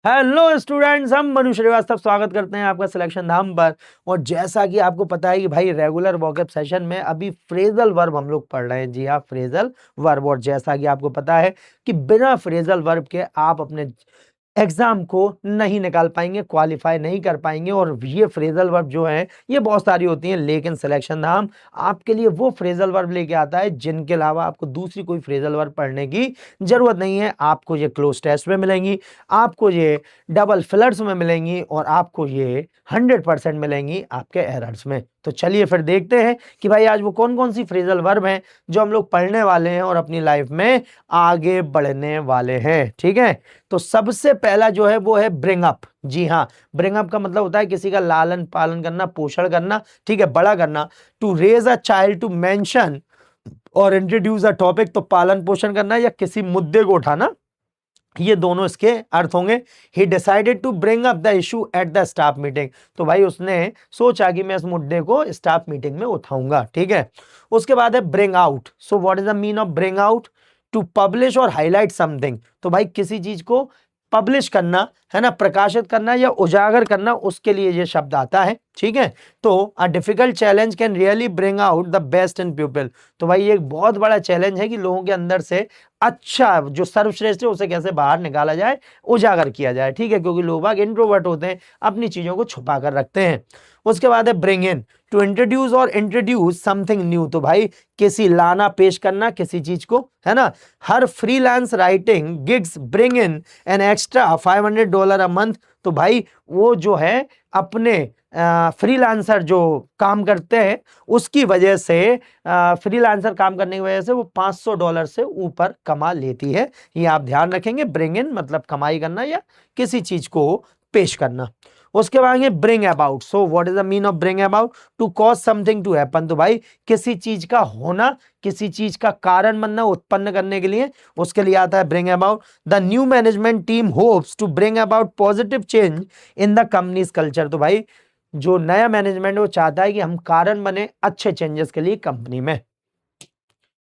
Hello students, हम मनु श्रीवास्तव स्वागत करते हैं आपका सिलेक्शन धाम पर। और जैसा कि आपको पता है कि भाई रेगुलर वोकैब सेशन में अभी फ्रेजल वर्ब हम लोग पढ़ रहे हैं। जी हाँ, फ्रेजल वर्ब। और जैसा कि आपको पता है कि बिना फ्रेजल वर्ब के आप अपने एग्जाम को नहीं निकाल पाएंगे, क्वालिफाई नहीं कर पाएंगे। और ये फ्रेजल वर्ब जो है ये बहुत सारी होती हैं, लेकिन सिलेक्शन धाम आपके लिए वो फ्रेजल वर्ब लेके आता है जिनके अलावा आपको दूसरी कोई फ्रेजल वर्ब पढ़ने की जरूरत नहीं है। आपको ये क्लोज टेस्ट में मिलेंगी, आपको ये डबल फिलर्स में मिलेंगी और आपको ये 100% मिलेंगी आपके एरर्स में। तो चलिए फिर देखते हैं कि भाई आज वो कौन कौन सी फ्रेजल वर्ब हैं जो हम लोग पढ़ने वाले हैं और अपनी लाइफ में आगे बढ़ने वाले हैं। ठीक है, तो सबसे पहला जो है वो है ब्रिंग अप। जी हाँ, ब्रिंग अप का मतलब होता है किसी का लालन पालन करना, पोषण करना, ठीक है, बड़ा करना। To raise a child, to mention और इंट्रोड्यूस अ टॉपिक, तो पालन पोषण करना या किसी मुद्दे को उठाना, ये दोनों इसके अर्थ होंगे। He decided to bring up the issue at the staff meeting, तो भाई उसने सोचा कि मैं इस मुद्दे को स्टाफ मीटिंग में उठाऊंगा। ठीक है, उसके बाद है bring out. So what is the mean of bring out? To publish और हाईलाइट समथिंग, तो भाई किसी चीज को पब्लिश करना है ना, प्रकाशित करना या उजागर करना, उसके लिए ये शब्द आता है। ठीक है, तो a difficult challenge can really bring out the best in people, तो भाई ये एक बहुत बड़ा चैलेंज है कि लोगों के अंदर से अच्छा जो सर्वश्रेष्ठ है उसे कैसे बाहर निकाला जाए, उजागर किया जाए। ठीक है, क्योंकि लोग बाग इंट्रोवर्ट होते हैं, अपनी चीजों को छुपा कर रखते हैं। उसके बाद है ब्रिंग इन। टू इंट्रोड्यूस और इंट्रोड्यूस समथिंग न्यू, तो भाई किसी लाना, पेश करना किसी चीज को, है ना। हर freelance writing gigs bring in an extra $500 a month, तो भाई वो जो है अपने फ्रीलांसर जो काम करते हैं उसकी वजह से, फ्रीलांसर काम करने की वजह से वो $500 से ऊपर कमा लेती है। ये आप ध्यान रखेंगे। ब्रिंग इन मतलब कमाई करना या किसी चीज को पेश करना। उसके बाद है bring about. So what is the mean of bring about? To cause something to happen, तो भाई किसी चीज का होना, किसी चीज का कारण बनना, उत्पन्न करने के लिए, उसके लिए आता है bring about. The new management team hopes to bring about positive change in the company's culture, तो भाई जो नया मैनेजमेंट वो चाहता है कि हम कारण बने अच्छे चेंजेस के लिए कंपनी में।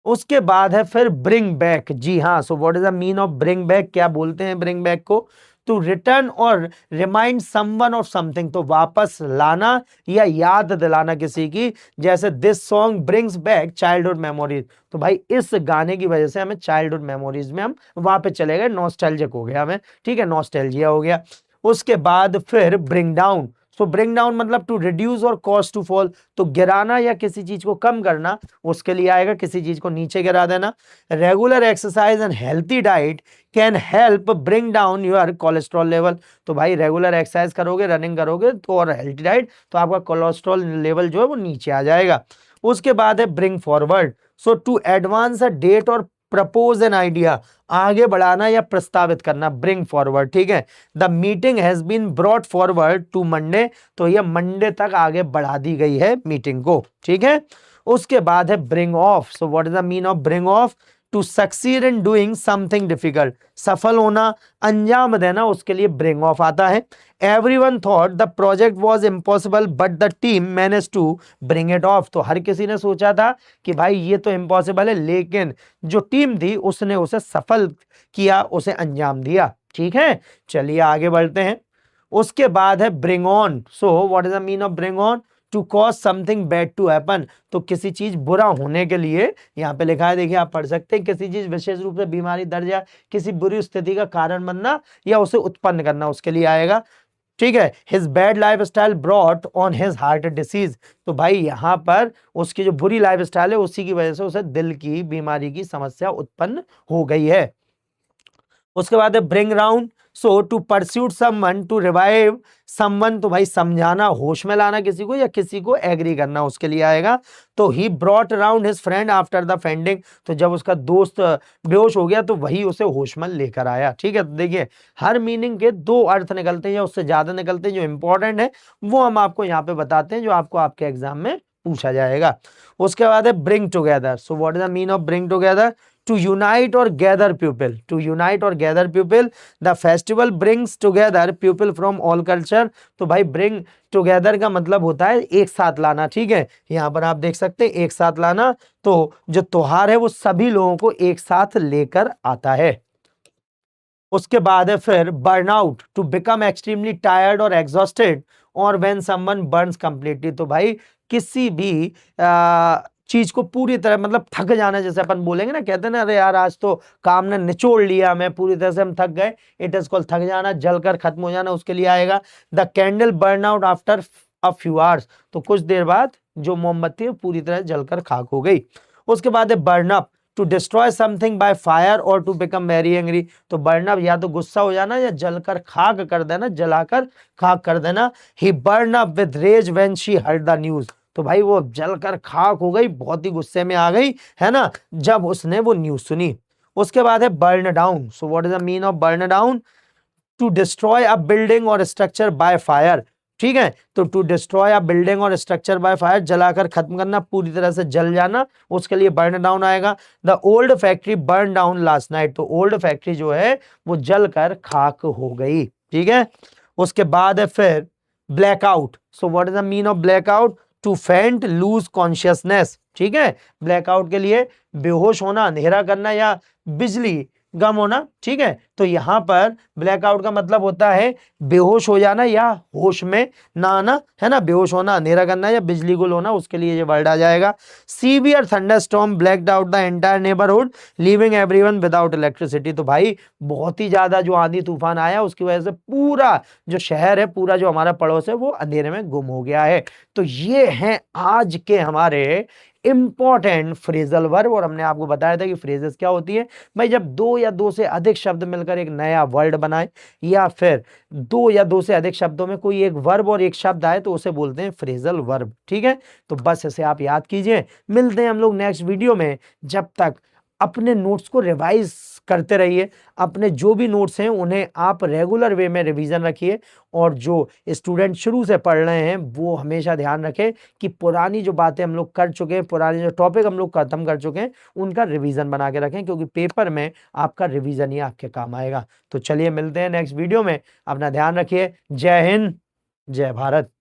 उसके बाद है फिर ब्रिंग बैक। जी हाँ, so what is the mean of bring back? क्या बोलते हैं ब्रिंग बैक को? टू रिटर्न और रिमाइंड समवन ऑफ समथिंग, तो वापस लाना या याद दिलाना किसी की। जैसे this song brings back childhood memories, तो भाई इस गाने की वजह से हमें चाइल्डहुड मेमोरीज में हम वापस चले गए, नॉस्टैल्जिक हो गया हमें। ठीक है, नॉस्टैल्जिया हो गया। उसके बाद फिर ब्रिंग डाउन। सो ब्रिंग डाउन मतलब टू रिड्यूस और कॉज टू फॉल, तो गिराना या किसी चीज को कम करना, उसके लिए आएगा किसी चीज को नीचे गिरा देना। Regular exercise and healthy diet can help bring down your cholesterol level, तो भाई रेगुलर एक्सरसाइज करोगे, रनिंग करोगे तो, और हेल्थी डाइट, तो आपका कोलेस्ट्रॉल लेवल जो है वो नीचे आ जाएगा। उसके बाद है bring forward. So to advance a date और प्रपोज एन आइडिया, आगे बढ़ाना या प्रस्तावित करना, ब्रिंग फॉरवर्ड। ठीक है, the meeting has been brought forward to Monday, तो ये मंडे तक आगे बढ़ा दी गई है मीटिंग को। ठीक है, उसके बाद है bring off. So what is the mean of bring off? To succeed in doing something difficult, सफल होना, अंजाम देना, उसके लिए ब्रिंग ऑफ आता है। Everyone thought the project was impossible but the team manage to bring it off, तो हर किसी ने सोचा था कि भाई ये तो इम्पॉसिबल है, लेकिन जो टीम थी उसने उसे सफल किया, उसे अंजाम दिया। ठीक है, चलिए आगे बढ़ते हैं। उसके बाद है bring on. So what is the mean of bring on? To cause something bad to happen, तो किसी चीज बुरा होने के लिए, यहाँ पे लिखा है देखिए, आप पढ़ सकते हैं, किसी चीज विशेष रूप से बीमारी, दर्द या किसी बुरी स्थिति का कारण बनना या उसे उत्पन्न करना, उसके लिए आएगा। ठीक है, his bad life style brought on his heart disease, तो भाई यहाँ पर उसकी जो बुरी लाइफ स्टाइल है उसी की वजह से उसे दिल की बीमारी की समस्या उत्पन्न हो गई है। उसके बाद है bring round. So to pursuit someone, to revive someone, तो भाई समझाना, होश में लाना किसी को या किसी को एग्री करना, उसके लिए आएगा। तो he brought around his friend after the fending, तो जब उसका दोस्त बेहोश हो गया तो वही उसे होश में लेकर आया। ठीक है, तो देखिए हर मीनिंग के दो अर्थ निकलते हैं या उससे ज्यादा निकलते हैं। जो इंपॉर्टेंट है वो हम आपको यहाँ पे बताते हैं, जो आपको आपके एग्जाम में पूछा जाएगा। उसके बाद है bring together. So what is the mean of bring together? To unite और गैदर पीपल, टू यूनाइट और gather people. The festival brings together people from all culture, तो भाई ब्रिंग टुगेदर का मतलब होता है एक साथ लाना। ठीक है, यहां पर आप देख सकते हैं एक साथ लाना, तो जो त्योहार है वो सभी लोगों को एक साथ लेकर आता है। उसके बाद है फिर burnout, to become extremely tired और एग्जॉस्टेड, और व्हेन समवन बर्न्स कंप्लीटली। तो भाई किसी भी चीज को पूरी तरह मतलब थक जाना, जैसे अपन बोलेंगे ना, कहते हैं ना, अरे यार आज तो काम ने निचोड़ लिया, मैं पूरी तरह से हम थक गए, इट इज कॉल्ड थक जाना, जलकर खत्म हो जाना, उसके लिए आएगा। The candle burn out after a few hours, तो कुछ देर बाद जो मोमबत्ती है पूरी तरह जलकर खाक हो गई। उसके बाद है burn up, to destroy something by fire और टू बिकम वेरी एंग्री। तो बर्न अप या तो गुस्सा हो जाना या जलकर खाक कर देना, जलाकर खाक कर देना। He burn up with rage when she heard the news. तो भाई वो जलकर खाक हो गई, बहुत ही गुस्से में आ गई, है ना, जब उसने वो न्यूज सुनी। उसके बाद है burn down. So what is the mean of burn down? To destroy a building और स्ट्रक्चर बाय फायर। ठीक है, तो टू डिस्ट्रॉय अ बिल्डिंग और स्ट्रक्चर बाय फायर, जलाकर खत्म करना, पूरी तरह से जल जाना, उसके लिए बर्न डाउन आएगा। The old factory burn down last night. तो ओल्ड फैक्ट्री जो है वो जलकर खाक हो गई। ठीक है, उसके बाद है फिर blackout. So what is the mean of blackout? To faint, lose consciousness. ठीक है, ब्लैकआउट के लिए बेहोश होना, अंधेरा करना या बिजली गम होना। ठीक है, तो यहां पर ब्लैकआउट का मतलब होता है बेहोश हो जाना या होश में ना आना, है ना, बेहोश होना, अंधेरा करना या बिजली गुल होना, उसके लिए ये वर्ड आ जाएगा। Severe thunderstorm blacked out the entire neighbourhood, leaving everyone without electricity. तो भाई बहुत ही ज्यादा जो आंधी तूफान आया उसकी वजह से पूरा जो शहर है, पूरा जो हमारा पड़ोस है, वो अंधेरे में गुम हो गया है। तो ये हैं आज के हमारे इंपॉर्टेंट फ्रेजल वर्ब, और हमने आपको बताया था कि फ्रेजेस क्या होती है। भाई जब दो या दो से अधिक शब्द मिलकर एक नया वर्ड बनाए, या फिर दो या दो से अधिक शब्दों में कोई एक वर्ब और एक शब्द आए, तो उसे बोलते हैं फ्रेजल वर्ब। ठीक है, तो बस इसे आप याद कीजिए। मिलते हैं हम लोग नेक्स्ट वीडियो में। जब तक अपने नोट्स को रिवाइज करते रहिए, अपने जो भी नोट्स हैं उन्हें आप रेगुलर वे में रिवीजन रखिए, और जो स्टूडेंट शुरू से पढ़ रहे हैं वो हमेशा ध्यान रखें कि पुरानी जो बातें हम लोग कर चुके हैं, पुराने जो टॉपिक हम लोग खत्म कर चुके हैं, उनका रिवीजन बना के रखें, क्योंकि पेपर में आपका रिवीजन ही आपके काम आएगा। तो चलिए मिलते हैं नेक्स्ट वीडियो में, अपना ध्यान रखिए। जय हिंद, जय भारत।